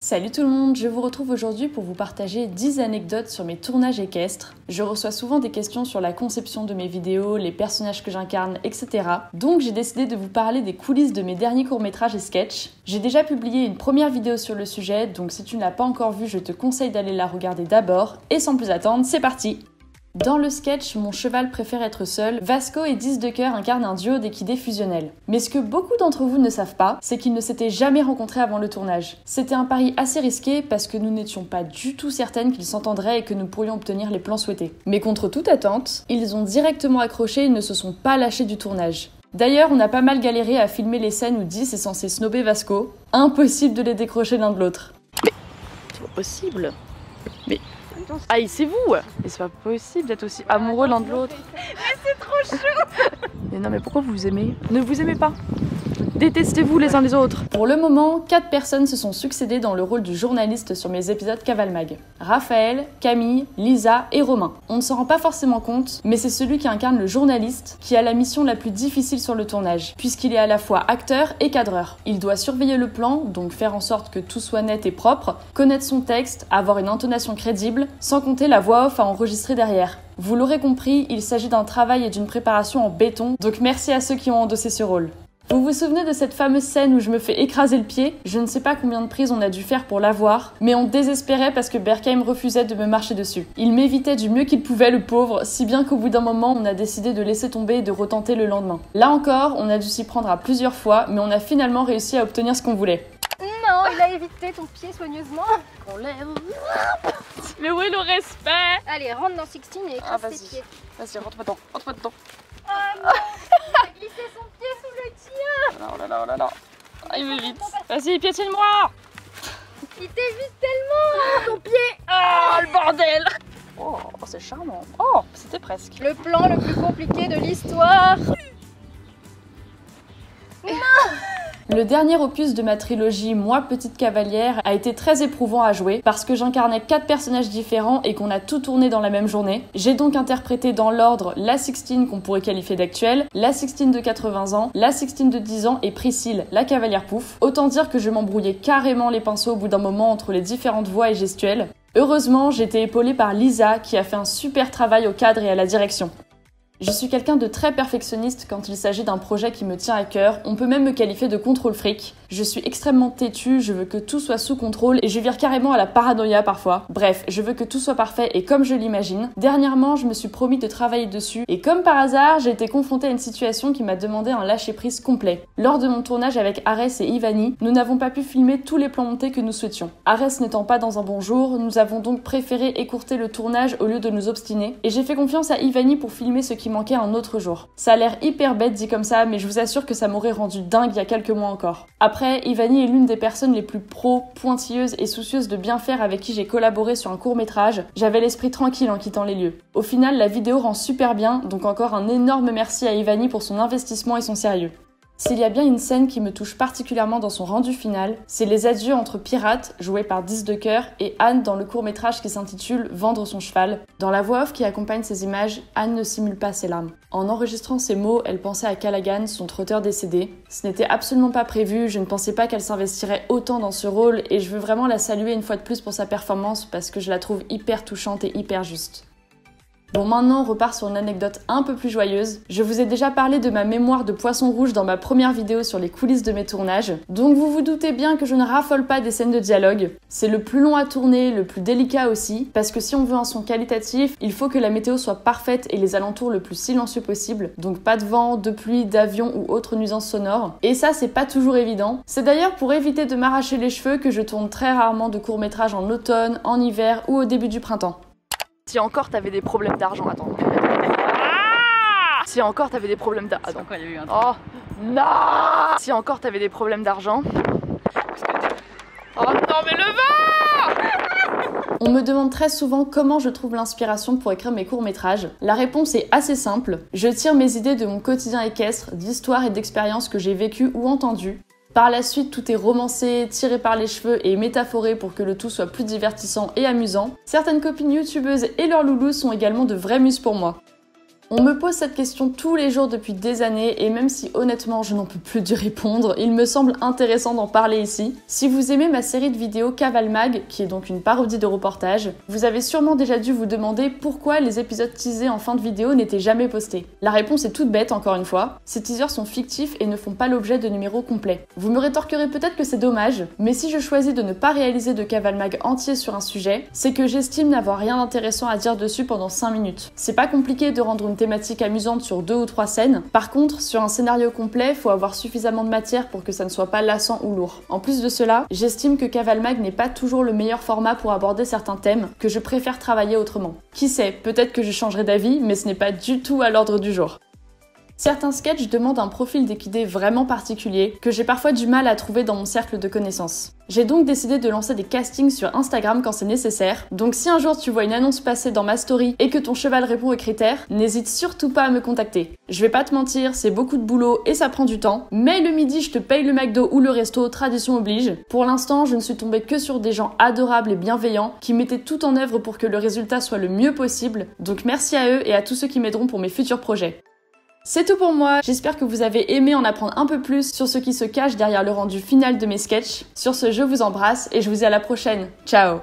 Salut tout le monde, je vous retrouve aujourd'hui pour vous partager 10 anecdotes sur mes tournages équestres. Je reçois souvent des questions sur la conception de mes vidéos, les personnages que j'incarne, etc. Donc j'ai décidé de vous parler des coulisses de mes derniers courts-métrages et sketchs. J'ai déjà publié une première vidéo sur le sujet, donc si tu ne l'as pas encore vue, je te conseille d'aller la regarder d'abord. Et sans plus attendre, c'est parti! Dans le sketch Mon cheval préfère être seul, Vasco et 10 de cœur incarnent un duo d'équidés fusionnels. Mais ce que beaucoup d'entre vous ne savent pas, c'est qu'ils ne s'étaient jamais rencontrés avant le tournage. C'était un pari assez risqué parce que nous n'étions pas du tout certaines qu'ils s'entendraient et que nous pourrions obtenir les plans souhaités. Mais contre toute attente, ils ont directement accroché et ne se sont pas lâchés du tournage. D'ailleurs, on a pas mal galéré à filmer les scènes où 10 est censé snobber Vasco. Impossible de les décrocher l'un de l'autre. Mais c'est pas possible. Mais haïssez-vous. Et c'est pas possible d'être aussi amoureux l'un de l'autre. Mais c'est trop chaud. Mais non, mais pourquoi vous vous aimez? Ne vous aimez pas. Détestez-vous les uns les autres. Pour le moment, 4 personnes se sont succédées dans le rôle du journaliste sur mes épisodes Cavalmag. Raphaël, Camille, Lisa et Romain. On ne s'en rend pas forcément compte, mais c'est celui qui incarne le journaliste qui a la mission la plus difficile sur le tournage, puisqu'il est à la fois acteur et cadreur. Il doit surveiller le plan, donc faire en sorte que tout soit net et propre, connaître son texte, avoir une intonation crédible, sans compter la voix off à enregistrer derrière. Vous l'aurez compris, il s'agit d'un travail et d'une préparation en béton, donc merci à ceux qui ont endossé ce rôle. Vous vous souvenez de cette fameuse scène où je me fais écraser le pied? Je ne sais pas combien de prises on a dû faire pour l'avoir, mais on désespérait parce que Berkheim refusait de me marcher dessus. Il m'évitait du mieux qu'il pouvait, le pauvre, si bien qu'au bout d'un moment, on a décidé de laisser tomber et de retenter le lendemain. Là encore, on a dû s'y prendre à plusieurs fois, mais on a finalement réussi à obtenir ce qu'on voulait. Non, il a évité ton pied soigneusement. On lève. Mais où est le respect? Allez, rentre dans Sixtine et écrase tes pieds. Vas-y, rentre-moi dedans, rentre-moi dedans. Oh non, il a glissé son pied sous le tien. Oh là là, oh là là. Ah, il m'évite. Vas-y, piétine-moi. Il t'évite tellement ton pied. Ah, le bordel. Oh, c'est charmant. Oh, c'était presque. Le plan le plus compliqué de l'histoire. Le dernier opus de ma trilogie Moi Petite Cavalière a été très éprouvant à jouer parce que j'incarnais 4 personnages différents et qu'on a tout tourné dans la même journée. J'ai donc interprété dans l'ordre la Sixtine qu'on pourrait qualifier d'actuelle, la Sixtine de 80 ans, la Sixtine de 10 ans et Priscille, la cavalière pouf. Autant dire que je m'embrouillais carrément les pinceaux au bout d'un moment entre les différentes voix et gestuelles. Heureusement, j'ai été épaulée par Lisa qui a fait un super travail au cadre et à la direction. Je suis quelqu'un de très perfectionniste quand il s'agit d'un projet qui me tient à cœur, on peut même me qualifier de contrôle fric. Je suis extrêmement têtue, je veux que tout soit sous contrôle et je vire carrément à la paranoïa parfois. Bref, je veux que tout soit parfait et comme je l'imagine. Dernièrement, je me suis promis de travailler dessus et comme par hasard, j'ai été confrontée à une situation qui m'a demandé un lâcher-prise complet. Lors de mon tournage avec Arès et Ivani, nous n'avons pas pu filmer tous les plans montés que nous souhaitions. Arès n'étant pas dans un bon jour, nous avons donc préféré écourter le tournage au lieu de nous obstiner et j'ai fait confiance à Ivani pour filmer ce qui manquait un autre jour. Ça a l'air hyper bête dit comme ça, mais je vous assure que ça m'aurait rendu dingue il y a quelques mois encore. Après, Ivani est l'une des personnes les plus pro, pointilleuses et soucieuses de bien faire avec qui j'ai collaboré sur un court-métrage. J'avais l'esprit tranquille en quittant les lieux. Au final, la vidéo rend super bien, donc encore un énorme merci à Ivani pour son investissement et son sérieux. S'il y a bien une scène qui me touche particulièrement dans son rendu final, c'est les adieux entre Pirate, joué par 10 de cœur, et Anne dans le court-métrage qui s'intitule Vendre son cheval. Dans la voix off qui accompagne ces images, Anne ne simule pas ses larmes. En enregistrant ces mots, elle pensait à Callaghan, son trotteur décédé. Ce n'était absolument pas prévu, je ne pensais pas qu'elle s'investirait autant dans ce rôle, et je veux vraiment la saluer une fois de plus pour sa performance parce que je la trouve hyper touchante et hyper juste. Bon, maintenant on repart sur une anecdote un peu plus joyeuse. Je vous ai déjà parlé de ma mémoire de poisson rouge dans ma première vidéo sur les coulisses de mes tournages, donc vous vous doutez bien que je ne raffole pas des scènes de dialogue. C'est le plus long à tourner, le plus délicat aussi, parce que si on veut un son qualitatif, il faut que la météo soit parfaite et les alentours le plus silencieux possible, donc pas de vent, de pluie, d'avion ou autre nuisance sonore. Et ça c'est pas toujours évident. C'est d'ailleurs pour éviter de m'arracher les cheveux que je tourne très rarement de courts-métrages en automne, en hiver ou au début du printemps. Si encore t'avais des problèmes d'argent, attends. Si encore t'avais des problèmes d'argent. Attends, quoi, il y a eu un truc. Oh non. Si encore t'avais des problèmes d'argent. Oh non, mais le vent. On me demande très souvent comment je trouve l'inspiration pour écrire mes courts-métrages. La réponse est assez simple. Je tire mes idées de mon quotidien équestre, d'histoires et d'expériences que j'ai vécues ou entendues. Par la suite, tout est romancé, tiré par les cheveux et métaphoré pour que le tout soit plus divertissant et amusant. Certaines copines youtubeuses et leurs loulous sont également de vraies muses pour moi. On me pose cette question tous les jours depuis des années et même si honnêtement je n'en peux plus d'y répondre, il me semble intéressant d'en parler ici. Si vous aimez ma série de vidéos Cavale Mag, qui est donc une parodie de reportage, vous avez sûrement déjà dû vous demander pourquoi les épisodes teasés en fin de vidéo n'étaient jamais postés. La réponse est toute bête encore une fois, ces teasers sont fictifs et ne font pas l'objet de numéros complets. Vous me rétorquerez peut-être que c'est dommage, mais si je choisis de ne pas réaliser de Cavale Mag entier sur un sujet, c'est que j'estime n'avoir rien d'intéressant à dire dessus pendant 5 minutes. C'est pas compliqué de rendre une thématique amusante sur 2 ou 3 scènes. Par contre, sur un scénario complet, faut avoir suffisamment de matière pour que ça ne soit pas lassant ou lourd. En plus de cela, j'estime que Cavale Mag n'est pas toujours le meilleur format pour aborder certains thèmes, que je préfère travailler autrement. Qui sait, peut-être que je changerai d'avis, mais ce n'est pas du tout à l'ordre du jour. Certains sketchs demandent un profil d'équidé vraiment particulier, que j'ai parfois du mal à trouver dans mon cercle de connaissances. J'ai donc décidé de lancer des castings sur Instagram quand c'est nécessaire, donc si un jour tu vois une annonce passer dans ma story et que ton cheval répond aux critères, n'hésite surtout pas à me contacter. Je vais pas te mentir, c'est beaucoup de boulot et ça prend du temps, mais le midi je te paye le McDo ou le resto, tradition oblige. Pour l'instant, je ne suis tombée que sur des gens adorables et bienveillants qui mettaient tout en œuvre pour que le résultat soit le mieux possible, donc merci à eux et à tous ceux qui m'aideront pour mes futurs projets. C'est tout pour moi, j'espère que vous avez aimé en apprendre un peu plus sur ce qui se cache derrière le rendu final de mes sketchs. Sur ce, je vous embrasse et je vous dis à la prochaine. Ciao!